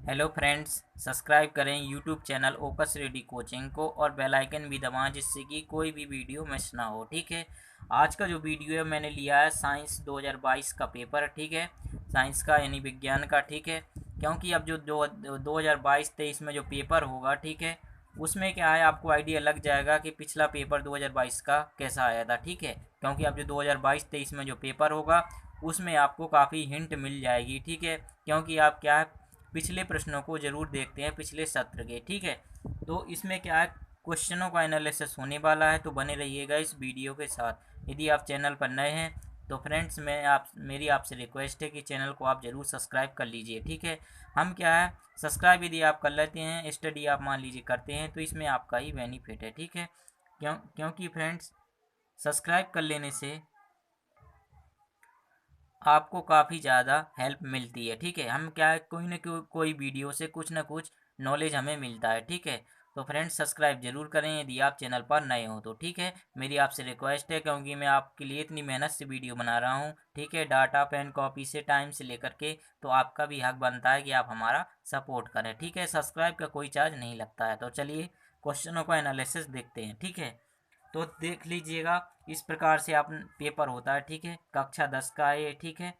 Hello friends, subscribe करें YouTube channel ओकस ready coaching को और बेल आइकन भी दबाएं जिससे कि कोई भी वीडियो मिस ना हो। ठीक है, आज का जो वीडियो है मैंने लिया है साइंस 2022 का पेपर। ठीक है, साइंस का यानी विज्ञान का। ठीक है, क्योंकि अब जो 2022-23 में जो पेपर होगा, ठीक है, उसमें क्या है आपको आइडिया लग जाएगा कि पिछला पेपर 2022 का कैसा आया था। ठीक है, क्योंकि अब जो 2022-23 में जो पेपर होगा उसमें आपको काफ़ी हिंट मिल जाएगी। ठीक है, क्योंकि आप क्या है पिछले प्रश्नों को ज़रूर देखते हैं, पिछले सत्र के। ठीक है, तो इसमें क्या है क्वेश्चनों का एनालिसिस होने वाला है, तो बने रहिएगा इस वीडियो के साथ। यदि आप चैनल पर नए हैं तो फ्रेंड्स मेरी आपसे रिक्वेस्ट है कि चैनल को आप ज़रूर सब्सक्राइब कर लीजिए। ठीक है, हम क्या है सब्सक्राइब यदि आप कर लेते हैं, स्टडी आप मान लीजिए करते हैं, तो इसमें आपका ही बेनिफिट है। ठीक है, क्योंकि फ्रेंड्स सब्सक्राइब कर लेने से आपको काफ़ी ज़्यादा हेल्प मिलती है। ठीक है, हम क्या है कोई ना कोई वीडियो से कुछ ना कुछ नॉलेज हमें मिलता है। ठीक है, तो फ्रेंड्स सब्सक्राइब जरूर करें यदि आप चैनल पर नए हो तो। ठीक है, मेरी आपसे रिक्वेस्ट है, क्योंकि मैं आपके लिए इतनी मेहनत से वीडियो बना रहा हूँ। ठीक है, डाटा पेन कॉपी से टाइम से लेकर के, तो आपका भी हक बनता है कि आप हमारा सपोर्ट करें। ठीक है, सब्सक्राइब का कोई चार्ज नहीं लगता है। तो चलिए क्वेश्चनों का एनालिसिस देखते हैं। ठीक है, तो देख लीजिएगा इस प्रकार से आप पेपर होता है। ठीक है, कक्षा 10 का है ये। ठीक है,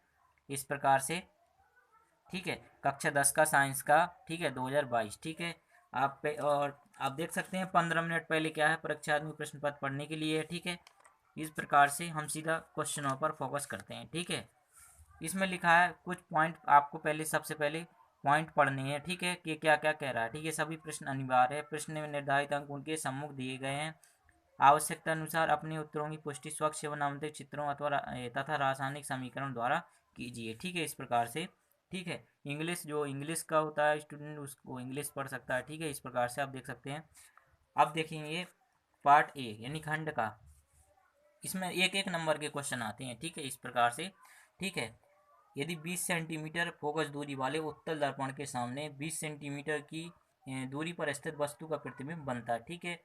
इस प्रकार से। ठीक है, कक्षा 10 का साइंस का। ठीक है, 2022। ठीक है, आप पे और आप देख सकते हैं 15 मिनट पहले क्या है परीक्षार्थी प्रश्न पत्र पढ़ने के लिए। ठीक है, इस प्रकार से हम सीधा क्वेश्चनों पर फोकस करते हैं। ठीक है, इसमें लिखा है कुछ पॉइंट आपको पहले सबसे पहले पॉइंट पढ़ने हैं। ठीक है, कि क्या क्या कह रहा है। ठीक है, सभी प्रश्न अनिवार्य है। प्रश्न में निर्धारित अंक उनके सम्मुख दिए गए हैं। आवश्यकता अनुसार अपने उत्तरों की पुष्टि स्वच्छ एवं नामतिक चित्रों अथवा तथा रासायनिक समीकरण द्वारा कीजिए। ठीक है, इस प्रकार से। ठीक है, इंग्लिश जो इंग्लिश का होता है स्टूडेंट उसको इंग्लिश पढ़ सकता है। ठीक है, इस प्रकार से आप देख सकते हैं। अब देखेंगे पार्ट ए यानी खंड का। इसमें एक एक नंबर के क्वेश्चन आते हैं। ठीक है, इस प्रकार से। ठीक है, यदि 20 सेंटीमीटर फोकस दूरी वाले उत्तल दर्पण के सामने 20 सेंटीमीटर की दूरी पर स्थित वस्तु का प्रतिबिंब बनता है। ठीक है,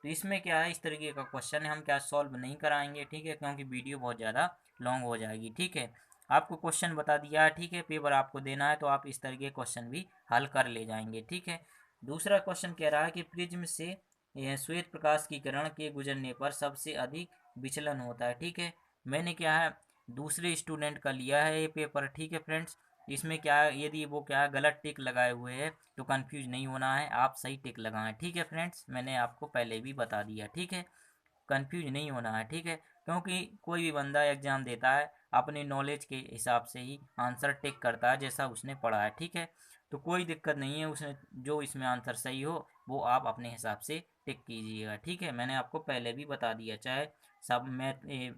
तो इसमें क्या है इस तरीके का क्वेश्चन है, हम क्या सॉल्व नहीं कराएंगे। ठीक है, क्योंकि वीडियो बहुत ज़्यादा लॉन्ग हो जाएगी। ठीक है, आपको क्वेश्चन बता दिया है। ठीक है, पेपर आपको देना है तो आप इस तरह के क्वेश्चन भी हल कर ले जाएंगे। ठीक है, दूसरा क्वेश्चन कह रहा है कि प्रिज्म से श्वेत प्रकाश की किरण के गुजरने पर सबसे अधिक विचलन होता है। ठीक है, मैंने क्या है दूसरे स्टूडेंट का लिया है ये पेपर। ठीक है फ्रेंड्स, इसमें क्या है यदि वो क्या है गलत टिक लगाए हुए हैं तो कंफ्यूज नहीं होना है, आप सही टिक लगाएं। ठीक है फ्रेंड्स, मैंने आपको पहले भी बता दिया। ठीक है, कंफ्यूज नहीं होना है। ठीक है, क्योंकि कोई भी बंदा एग्जाम देता है अपने नॉलेज के हिसाब से ही आंसर टिक करता है जैसा उसने पढ़ा है। ठीक है, तो कोई दिक्कत नहीं है, उसने जो इसमें आंसर सही हो वो आप अपने हिसाब से टिक कीजिएगा। ठीक है, मैंने आपको पहले भी बता दिया, चाहे सब मैथ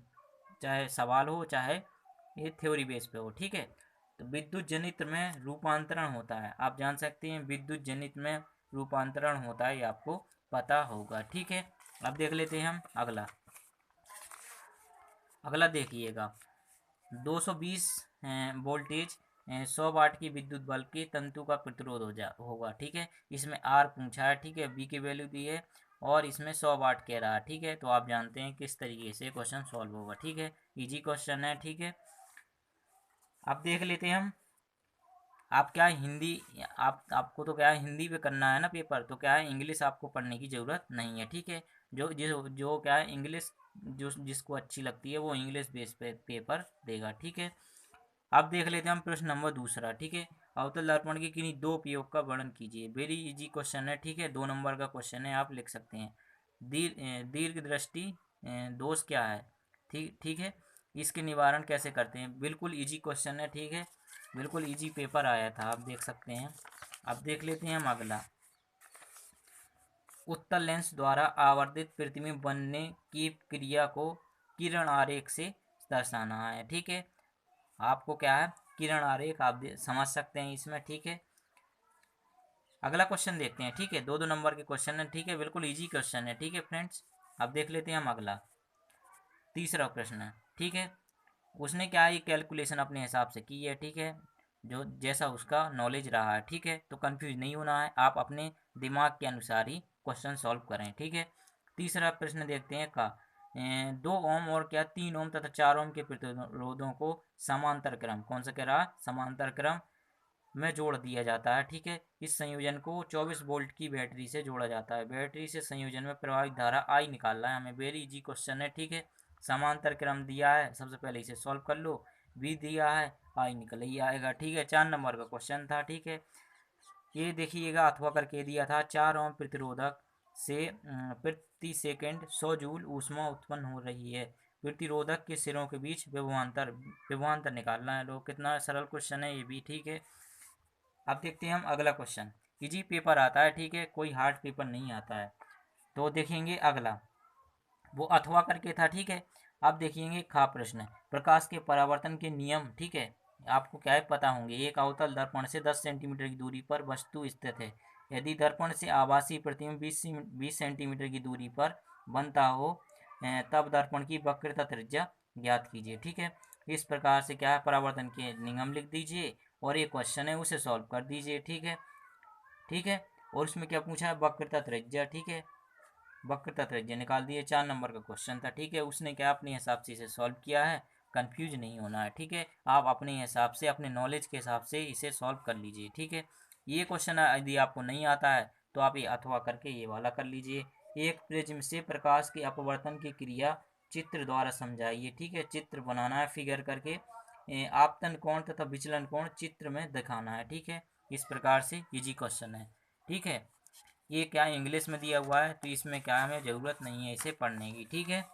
चाहे सवाल हो चाहे ये थ्योरी बेस पे हो। ठीक है, तो विद्युत जनित में रूपांतरण होता है, आप जान सकते हैं विद्युत जनित में रूपांतरण होता है, ये आपको पता होगा। ठीक है, अब देख लेते हैं हम अगला। अगला देखिएगा 220 वोल्टेज 100 वाट की विद्युत बल्ब के तंतु का प्रतिरोध होगा। ठीक है, इसमें आर पूछा है। ठीक है, बी की वैल्यू दी है और इसमें 100 वाट कह रहा है। ठीक है, तो आप जानते हैं किस तरीके से क्वेश्चन सॉल्व होगा। ठीक है, इजी क्वेश्चन है। ठीक है, अब देख लेते हैं हम। आप क्या है हिंदी आपको तो क्या है हिंदी पे करना है ना पेपर, तो क्या है इंग्लिश आपको पढ़ने की ज़रूरत नहीं है। ठीक है, जो क्या है इंग्लिश जो जिसको अच्छी लगती है वो इंग्लिश बेस पे पेपर देगा। ठीक है, अब देख लेते हैं हम प्रश्न नंबर दूसरा। ठीक है, अवतल दर्पण के किन्हीं दो उपयोग का वर्णन कीजिए। वेरी इजी क्वेश्चन है। ठीक है, 2 नंबर का क्वेश्चन है, आप लिख सकते हैं। दीर्घ दृष्टि दोष क्या है। ठीक ठीक है, इसके निवारण कैसे करते हैं, बिल्कुल इजी क्वेश्चन है। ठीक है, बिल्कुल इजी पेपर आया था, आप देख सकते हैं। अब देख लेते हैं हम अगला। उत्तल लेंस द्वारा आवर्धित प्रतिबिंब बनने की क्रिया को किरण आरेख से दर्शाना है। ठीक है, आपको क्या है किरण आरेख आप समझ सकते हैं इसमें। ठीक है, अगला क्वेश्चन देखते हैं। ठीक है, 2 2 नंबर के क्वेश्चन है। ठीक है, बिल्कुल इजी क्वेश्चन है। ठीक है फ्रेंड्स, अब देख लेते हैं हम अगला तीसरा प्रश्न है। ठीक है, उसने क्या ये कैलकुलेशन अपने हिसाब से की है। ठीक है, जो जैसा उसका नॉलेज रहा है। ठीक है, तो कंफ्यूज नहीं होना है, आप अपने दिमाग के अनुसार ही क्वेश्चन सॉल्व करें। ठीक है, तीसरा प्रश्न देखते हैं का 2 ओम और क्या 3 ओम तथा 4 ओम के प्रतिरोधों को समांतर क्रम कौन सा कह रहा है समांतर क्रम में जोड़ दिया जाता है, ठीक है। इस संयोजन को 24 वोल्ट की बैटरी से जोड़ा जाता है। बैटरी से संयोजन में प्रवाहित धारा आई निकालना है हमें। वेरी इजी क्वेश्चन है, ठीक है। समांतर क्रम दिया है, सबसे पहले इसे सॉल्व कर लो। बी दिया है, आई निकल ही आएगा, ठीक है। 4 नंबर का क्वेश्चन था, ठीक है। ये देखिएगा अथवा करके दिया था 4 ओम प्रतिरोधक से प्रति सेकंड 100 जूल ऊष्मा उत्पन्न हो रही है। प्रतिरोधक के सिरों के बीच विभवांतर निकालना है। लोग कितना सरल क्वेश्चन है ये भी, ठीक है। अब देखते हैं हम अगला क्वेश्चन। इजी पेपर आता है, ठीक है, कोई हार्ड पेपर नहीं आता है। तो देखेंगे अगला, वो अथवा करके था, ठीक है। अब देखेंगे खा प्रश्न, प्रकाश के परावर्तन के नियम, ठीक है, आपको क्या है पता होंगे। एक अवतल दर्पण से 10 सेंटीमीटर की दूरी पर वस्तु स्थित है। यदि दर्पण से आभासी प्रतिबिंब 20 सेंटीमीटर की दूरी पर बनता हो तब दर्पण की वक्रता त्रिज्या ज्ञात कीजिए, ठीक है। इस प्रकार से क्या है, परावर्तन के नियम लिख दीजिए और एक क्वेश्चन है उसे सॉल्व कर दीजिए, ठीक है, ठीक है। और उसमें क्या पूछा है, वक्रता त्रिज्या, ठीक है, वक्रता त्रिज्या निकाल दिए। 4 नंबर का क्वेश्चन था, ठीक है। उसने क्या अपने हिसाब से इसे सॉल्व किया है, कंफ्यूज नहीं होना है, ठीक है। आप अपने हिसाब से, अपने नॉलेज के हिसाब से इसे सॉल्व कर लीजिए, ठीक है। ये क्वेश्चन यदि आपको नहीं आता है तो आप ये अथवा करके ये वाला कर लीजिए। एक प्रिज्म से प्रकाश के अपवर्तन की क्रिया चित्र द्वारा समझाइए, ठीक है। चित्र बनाना है फिगर करके, आपतन कोण तथा विचलन कोण चित्र में दिखाना है, ठीक है। इस प्रकार से इजी क्वेश्चन है, ठीक है। ये क्या इंग्लिश में दिया हुआ है तो इसमें क्या हमें ज़रूरत नहीं है इसे पढ़ने की, ठीक है।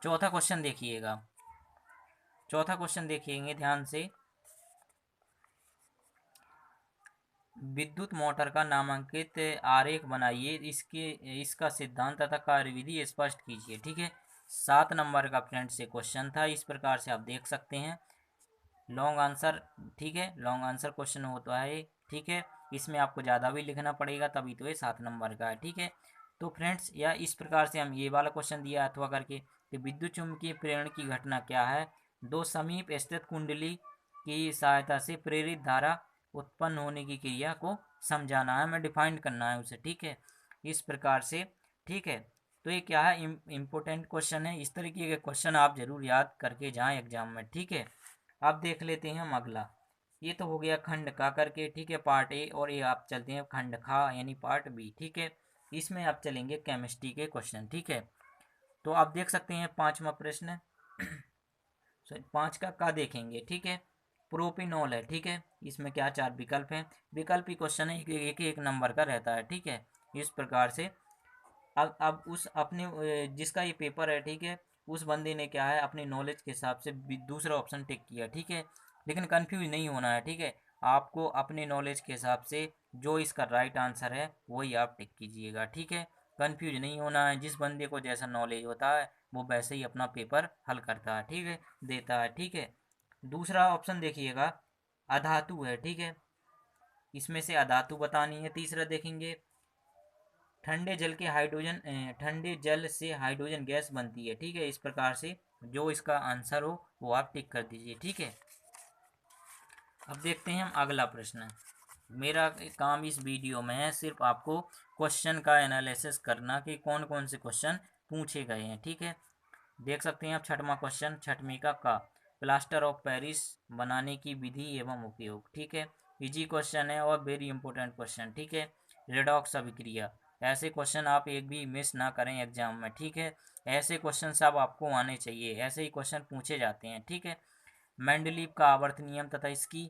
चौथा क्वेश्चन देखिएगा, चौथा क्वेश्चन देखिएंगे ध्यान से। विद्युत मोटर का नामांकित आरेख बनाइए, इसका सिद्धांत तथा कार्यविधि स्पष्ट कीजिए, ठीक है। 7 नंबर का फ्रेंड से क्वेश्चन था, इस प्रकार से आप देख सकते हैं। लॉन्ग आंसर, ठीक है, लॉन्ग आंसर क्वेश्चन होता है, ठीक है। इसमें आपको ज़्यादा भी लिखना पड़ेगा तभी तो ये 7 नंबर का है, ठीक है। तो फ्रेंड्स या इस प्रकार से हम ये वाला क्वेश्चन दिया अथवा करके कि विद्युत चुम्बकीय प्रेरण की घटना क्या है। दो समीप स्थित कुंडली की सहायता से प्रेरित धारा उत्पन्न होने की क्रिया को समझाना है, हमें डिफाइन करना है उसे, ठीक है। इस प्रकार से, ठीक है। तो ये क्या है, इम्पोर्टेंट क्वेश्चन है। इस तरीके के क्वेश्चन आप जरूर याद करके जाएं एग्जाम में, ठीक है। अब देख लेते हैं हम अगला। ये तो हो गया खंड का करके, ठीक है, पार्ट ए। और ये आप चलते हैं खंड खा यानी पार्ट बी, ठीक है। इसमें आप चलेंगे केमिस्ट्री के क्वेश्चन, ठीक है। तो आप देख सकते हैं 5वां प्रश्न सॉरी 5 का देखेंगे, ठीक है। प्रोपिनॉल है, ठीक है। इसमें क्या 4 विकल्प हैं। विकल्पी क्वेश्चन है, एक नंबर का रहता है, ठीक है। इस प्रकार से अब उस अपने जिसका ये पेपर है, ठीक है, उस बंदे ने क्या है अपने नॉलेज के हिसाब से दूसरा ऑप्शन टिक किया, ठीक है। लेकिन कंफ्यूज नहीं होना है, ठीक है। आपको अपने नॉलेज के हिसाब से जो इसका राइट आंसर है वही आप टिक कीजिएगा, ठीक है। कंफ्यूज नहीं होना है, जिस बंदे को जैसा नॉलेज होता है वो वैसे ही अपना पेपर हल करता है, ठीक है, देता है, ठीक है। दूसरा ऑप्शन देखिएगा, अधातु है, ठीक है। इसमें से अधातु बतानी है। तीसरा देखेंगे, ठंडे जल से हाइड्रोजन गैस बनती है, ठीक है। इस प्रकार से जो इसका आंसर हो वो आप टिक कर दीजिए, ठीक है। अब देखते हैं हम अगला प्रश्न। मेरा काम इस वीडियो में है सिर्फ आपको क्वेश्चन का एनालिसिस करना कि कौन कौन से क्वेश्चन पूछे गए हैं, ठीक है। देख सकते हैं आप 6वां क्वेश्चन, 6वीं का प्लास्टर ऑफ पेरिस बनाने की विधि एवं उपयोग, ठीक है। इजी क्वेश्चन है और वेरी इंपॉर्टेंट क्वेश्चन, ठीक है। रेडॉक्स अभिक्रिया, ऐसे क्वेश्चन आप एक भी मिस ना करें एग्जाम में, ठीक है। ऐसे क्वेश्चन सब आपको आने चाहिए, ऐसे ही क्वेश्चन पूछे जाते हैं, ठीक है। मेंडलीव का आवर्त नियम तथा इसकी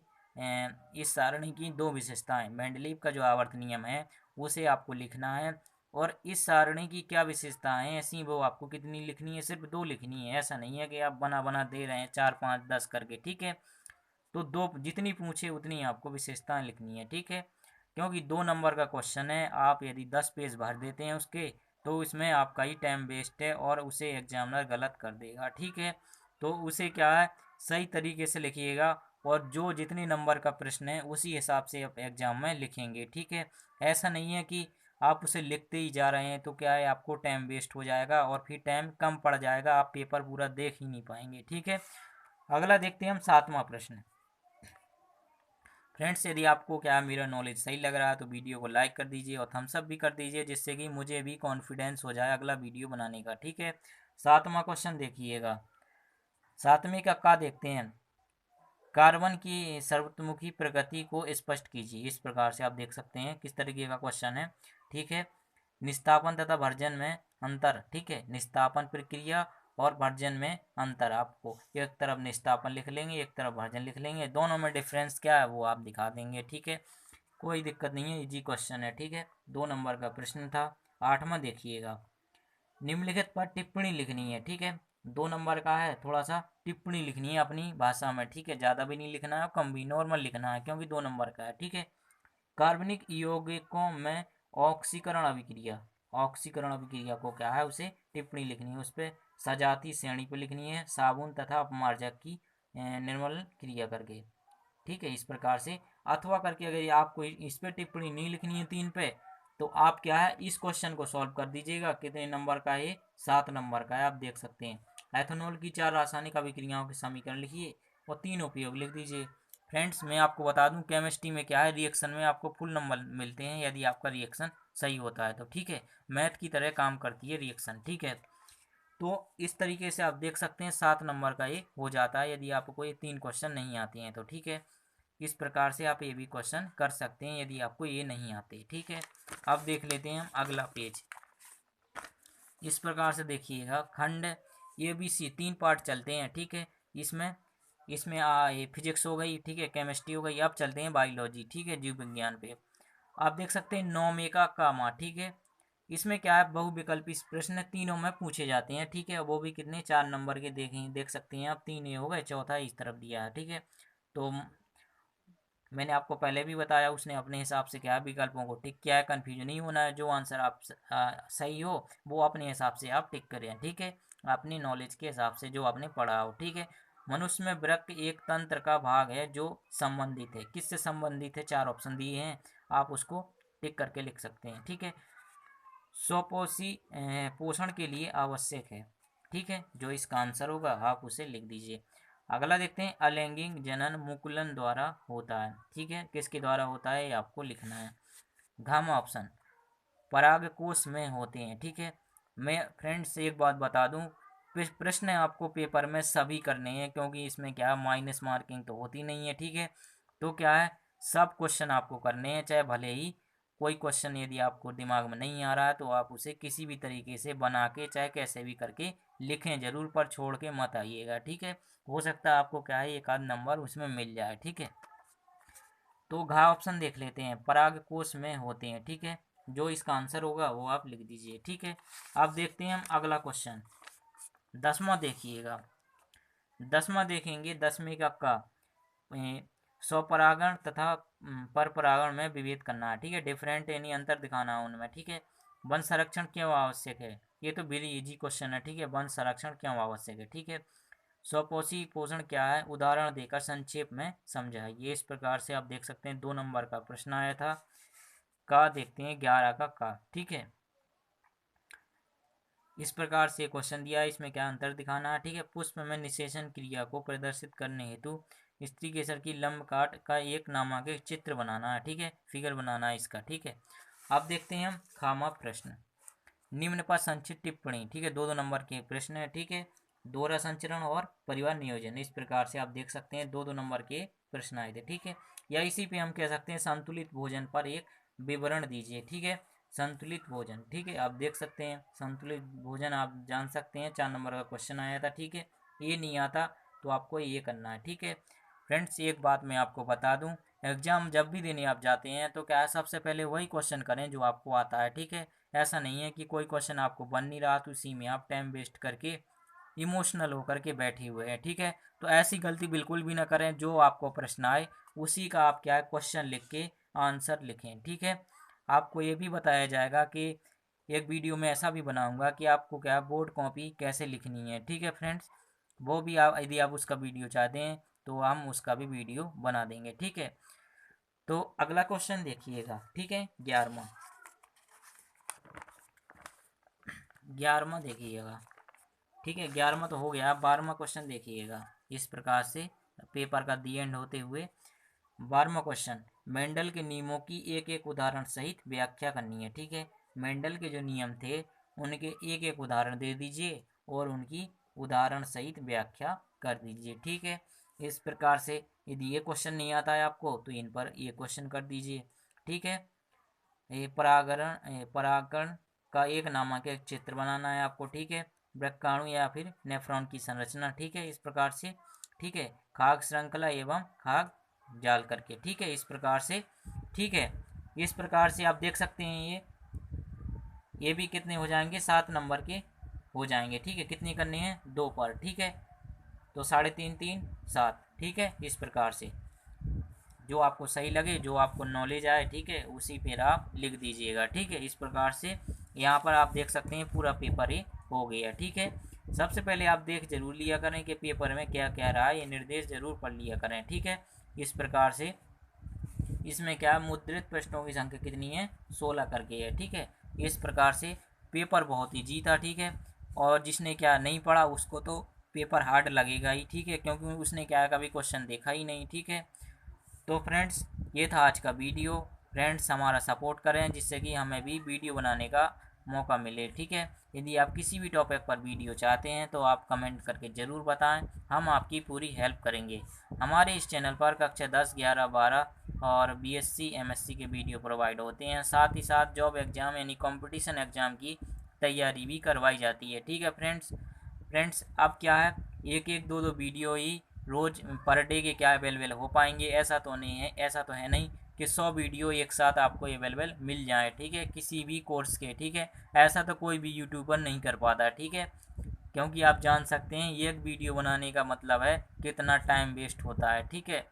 इस सारणी की 2 विशेषताएं। मेंडलीव का जो आवर्त नियम है उसे आपको लिखना है, और इस सारणी की क्या विशेषताएं हैं ऐसी वो आपको कितनी लिखनी है, सिर्फ 2 लिखनी है। ऐसा नहीं है कि आप बना बना दे रहे हैं 4 5 10 करके, ठीक है। तो 2 जितनी पूछे उतनी आपको विशेषताएं लिखनी है, ठीक है। क्योंकि 2 नंबर का क्वेश्चन है, आप यदि 10 पेज भर देते हैं उसके तो इसमें आपका ही टाइम वेस्ट है और उसे एग्जामिनर गलत कर देगा, ठीक है। तो उसे क्या है, सही तरीके से लिखिएगा और जो जितने नंबर का प्रश्न है उसी हिसाब से आप एग्जाम में लिखेंगे, ठीक है। ऐसा नहीं है कि आप उसे लिखते ही जा रहे हैं तो क्या है, आपको टाइम वेस्ट हो जाएगा और फिर टाइम कम पड़ जाएगा, आप पेपर पूरा देख ही नहीं पाएंगे, ठीक है। अगला देखते हैं हम 7वां प्रश्न। फ्रेंड्स यदि आपको क्या मेरा नॉलेज सही लग रहा है तो वीडियो को लाइक कर दीजिए और थम्स अप भी कर दीजिए, जिससे कि मुझे भी कॉन्फिडेंस हो जाए अगला वीडियो बनाने का, ठीक है। 7वां क्वेश्चन देखिएगा, 7वें का देखते हैं। कार्बन की सर्वतोमुखी प्रकृति को स्पष्ट कीजिए। इस प्रकार से आप देख सकते हैं किस तरीके का क्वेश्चन है। ठीक है, निस्तापन तथा भर्जन में अंतर। ठीक है, निस्तापन प्रक्रिया और भर्जन में अंतर। आपको एक तरफ निस्तापन लिख लेंगे, एक तरफ भर्जन लिख लेंगे, दोनों में डिफरेंस क्या है वो आप दिखा देंगे। ठीक है, कोई दिक्कत नहीं है, इजी क्वेश्चन है। ठीक है, 2 नंबर का प्रश्न था। 8वां देखिएगा, निम्नलिखित पर टिप्पणी लिखनी है। ठीक है, 2 नंबर का है, थोड़ा सा टिप्पणी लिखनी है अपनी भाषा में। ठीक है, ज़्यादा भी नहीं लिखना है, कम भी, नॉर्मल लिखना है, क्योंकि 2 नंबर का है। ठीक है, कार्बनिक यौगिकों में ऑक्सीकरण अभिक्रिया, ऑक्सीकरण अभिक्रिया को क्या है, उसे टिप्पणी लिखनी है, उस पर सजाती श्रेणी पर लिखनी है, साबुन तथा अपमार्जक की निर्मल क्रिया करके। ठीक है, इस प्रकार से अथवा करके अगर आपको इस पे टिप्पणी नहीं लिखनी है 3 पे, तो आप क्या है इस क्वेश्चन को सॉल्व कर दीजिएगा। कितने नंबर का है, 7 नंबर का है, आप देख सकते हैं। एथेनॉल की 4 रासायनिक अभिक्रियाओं के समीकरण लिखिए और 3 उपयोग लिख दीजिए। फ्रेंड्स, मैं आपको बता दूं केमिस्ट्री में क्या है, रिएक्शन में आपको फुल नंबर मिलते हैं यदि आपका रिएक्शन सही होता है तो। ठीक है, मैथ की तरह काम करती है रिएक्शन। ठीक है, तो इस तरीके से आप देख सकते हैं 7 नंबर का ये हो जाता है यदि आपको ये 3 क्वेश्चन नहीं आते हैं तो। ठीक है, इस प्रकार से आप ये भी क्वेश्चन कर सकते हैं यदि आपको ये नहीं आते। ठीक है, अब देख लेते हैं हम अगला पेज। इस प्रकार से देखिएगा, खंड ABC 3 पार्ट चलते हैं। ठीक है, इसमें इसमें ये फिजिक्स हो गई, ठीक है, केमिस्ट्री हो गई। अब चलते हैं बायोलॉजी। ठीक है, जीव विज्ञान पे आप देख सकते हैं नौमेका कामा। ठीक है, इसमें क्या है, बहुविकल्पी प्रश्न तीनों में पूछे जाते हैं। ठीक है, वो भी कितने, 4 नंबर के देख सकते हैं आप। 3 ये हो गए, चौथा इस तरफ दिया है। ठीक है, तो मैंने आपको पहले भी बताया, उसने अपने हिसाब से क्या विकल्पों को टिक किया है। कन्फ्यूजन नहीं होना है, जो आंसर आप सही हो वो अपने हिसाब से आप टिक करें। ठीक है, अपनी नॉलेज के हिसाब से जो आपने पढ़ा हो। ठीक है, मनुष्य में वृक्क एक तंत्र का भाग है जो संबंधित है। किससे संबंधित है, 4 ऑप्शन दिए हैं, आप उसको टिक करके लिख सकते हैं। ठीक है, स्वपोषी पोषण के लिए आवश्यक है। ठीक है, जो इसका आंसर होगा आप उसे लिख दीजिए। अगला देखते हैं, अलैंगिक जनन मुकुलन द्वारा होता है। ठीक है, किसके द्वारा होता है ये आपको लिखना है। घ ऑप्शन परागकोश में होते हैं। ठीक है, मैं फ्रेंड्स एक बात बता दूं, प्रश्न आपको पेपर में सभी करने हैं, क्योंकि इसमें क्या है माइनस मार्किंग तो होती नहीं है। ठीक है, तो क्या है सब क्वेश्चन आपको करने हैं, चाहे भले ही कोई क्वेश्चन यदि आपको दिमाग में नहीं आ रहा है तो आप उसे किसी भी तरीके से बना के चाहे कैसे भी करके लिखें जरूर, पर छोड़ के मत आइएगा। ठीक है, हो सकता है आपको क्या है 1 आध नंबर उसमें मिल जाए। ठीक है, तो घा ऑप्शन देख लेते हैं, परागकोश में होते हैं। ठीक है, जो इसका आंसर होगा वो आप लिख दीजिए। ठीक है, अब देखते हैं हम अगला क्वेश्चन। 10वां देखिएगा, 10वां देखेंगे, 10वें का स्वपरागण तथा पर परागण में विभेद करना है। ठीक है, डिफरेंट यानी अंतर दिखाना है उनमें। ठीक है, वन संरक्षण क्यों आवश्यक है, ये तो वेरी इजी क्वेश्चन है। ठीक है, वन संरक्षण क्यों आवश्यक है। ठीक है, स्वपोषी पोषण क्या है, उदाहरण देकर संक्षेप में समझाइए। इस प्रकार से आप देख सकते हैं 2 नंबर का प्रश्न आया था। का देखते हैं 11 का। ठीक है, इस प्रकार से क्वेश्चन दिया है, इसमें क्या अंतर दिखाना है। ठीक है, पुष्प में निषेचन क्रिया को प्रदर्शित करने हेतु स्त्री केसर की लंब काट का एक नामांकित चित्र बनाना है। ठीक है, फिगर बनाना है इसका। ठीक है, अब देखते हैं हम खामा प्रश्न, निम्न पर संक्षिप्त टिप्पणी। ठीक है, 2 नंबर के प्रश्न है। ठीक है, दोहरा संचरण और परिवार नियोजन। इस प्रकार से आप देख सकते हैं 2 नंबर के प्रश्न आए थे। ठीक है, या इसी पे हम कह सकते हैं संतुलित भोजन पर एक विवरण दीजिए। ठीक है, संतुलित भोजन। ठीक है, आप देख सकते हैं संतुलित भोजन आप जान सकते हैं, 4 नंबर का क्वेश्चन आया था। ठीक है, ये नहीं आता तो आपको ये करना है। ठीक है फ्रेंड्स, एक बात मैं आपको बता दूं, एग्जाम जब भी देने आप जाते हैं तो क्या है सबसे पहले वही क्वेश्चन करें जो आपको आता है। ठीक है, ऐसा नहीं है कि कोई क्वेश्चन आपको बन नहीं रहा तो उसी में आप टाइम वेस्ट करके इमोशनल होकर के बैठे हुए हैं। ठीक है, तो ऐसी गलती बिल्कुल भी ना करें, जो आपको प्रश्न आए उसी का आप क्या है क्वेश्चन लिख के आंसर लिखें। ठीक है, आपको ये भी बताया जाएगा कि एक वीडियो में ऐसा भी बनाऊंगा कि आपको क्या बोर्ड कॉपी कैसे लिखनी है। ठीक है फ्रेंड्स, वो भी आप यदि आप उसका वीडियो चाहते हैं तो हम उसका भी वीडियो बना देंगे। ठीक है, तो अगला क्वेश्चन देखिएगा। ठीक है, 11वां देखिएगा। ठीक है, 11वां तो हो गया, 12वां क्वेश्चन देखिएगा। इस प्रकार से पेपर का दी एंड होते हुए 12वां क्वेश्चन, मेंडल के नियमों की एक एक उदाहरण सहित व्याख्या करनी है। ठीक है, मेंडल के जो नियम थे उनके एक एक उदाहरण दे दीजिए और उनकी उदाहरण सहित व्याख्या कर दीजिए। ठीक है, इस प्रकार से यदि ये क्वेश्चन नहीं आता है आपको तो इन पर ये क्वेश्चन कर दीजिए, ठीक है। ये परागण का एक नामक एक चित्र बनाना है आपको, ठीक है। वृक्काणु या फिर नेफ्रॉन की संरचना, ठीक है, इस प्रकार से, ठीक है। खाग श्रृंखला एवं खाग जाल करके, ठीक है, इस प्रकार से, ठीक है। इस प्रकार से आप देख सकते हैं ये भी कितने हो जाएंगे, 7 नंबर के हो जाएंगे, ठीक है। कितने करने हैं, 2 पर, ठीक है। तो 3.5 3 7, ठीक है। इस प्रकार से जो आपको सही लगे, जो आपको नॉलेज आए, ठीक है, उसी पर आप लिख दीजिएगा, ठीक है। इस प्रकार से यहाँ पर आप देख सकते हैं पूरा पेपर ही हो गया, ठीक है। सबसे पहले आप देख जरूर लिया करें कि पेपर में क्या क्या रहा है, ये निर्देश जरूर पढ़ लिया करें, ठीक है। इस प्रकार से इसमें क्या मुद्रित प्रश्नों की संख्या कितनी है, 16 करके है, ठीक है। इस प्रकार से पेपर बहुत ही जीता, ठीक है। और जिसने क्या नहीं पढ़ा उसको तो पेपर हार्ड लगेगा ही, ठीक है, क्योंकि उसने क्या कभी क्वेश्चन देखा ही नहीं, ठीक है। तो फ्रेंड्स ये था आज का वीडियो। फ्रेंड्स हमारा सपोर्ट करें जिससे कि हमें भी वीडियो बनाने का मौका मिले, ठीक है। यदि आप किसी भी टॉपिक पर वीडियो चाहते हैं तो आप कमेंट करके ज़रूर बताएं, हम आपकी पूरी हेल्प करेंगे। हमारे इस चैनल पर कक्षा 10, 11, 12 और बीएससी, एमएससी के वीडियो प्रोवाइड होते हैं। साथ ही साथ जॉब एग्ज़ाम यानी कंपटीशन एग्ज़ाम की तैयारी भी करवाई जाती है, ठीक है फ्रेंड्स अब क्या है, एक एक दो वीडियो ही रोज़ पर डे के क्या अवेलेबल हो पाएंगे, ऐसा तो नहीं है, ऐसा तो है नहीं कि 100 वीडियो एक साथ आपको अवेलेबल मिल जाए, ठीक है, किसी भी कोर्स के, ठीक है। ऐसा तो कोई भी यूट्यूबर नहीं कर पाता, ठीक है, क्योंकि आप जान सकते हैं एक वीडियो बनाने का मतलब है कितना टाइम वेस्ट होता है, ठीक है।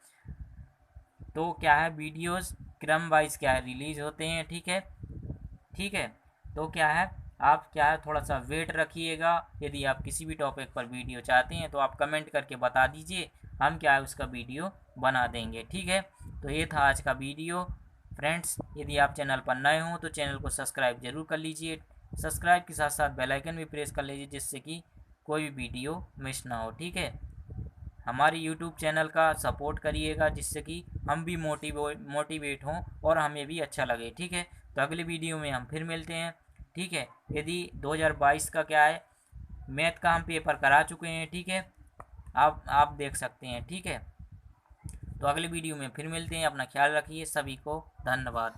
तो क्या है, वीडियोस क्रम वाइज क्या है रिलीज होते हैं, ठीक है, ठीक है। तो क्या है, आप क्या है थोड़ा सा वेट रखिएगा। यदि आप किसी भी टॉपिक पर वीडियो चाहते हैं तो आप कमेंट करके बता दीजिए, हम क्या है उसका वीडियो बना देंगे, ठीक है। तो ये था आज का वीडियो। फ्रेंड्स यदि आप चैनल पर नए हों तो चैनल को सब्सक्राइब जरूर कर लीजिए, सब्सक्राइब के साथ साथ बेल आइकन भी प्रेस कर लीजिए जिससे कि कोई भी वीडियो मिस ना हो, ठीक है। हमारे यूट्यूब चैनल का सपोर्ट करिएगा जिससे कि हम भी मोटिवेट हों और हमें भी अच्छा लगे, ठीक है। तो अगले वीडियो में हम फिर मिलते हैं, ठीक है। यदि 2022 का क्या है मैथ का हम पेपर करा चुके हैं, ठीक है, आप देख सकते हैं, ठीक है। तो अगले वीडियो में फिर मिलते हैं, अपना ख्याल रखिए, सभी को धन्यवाद।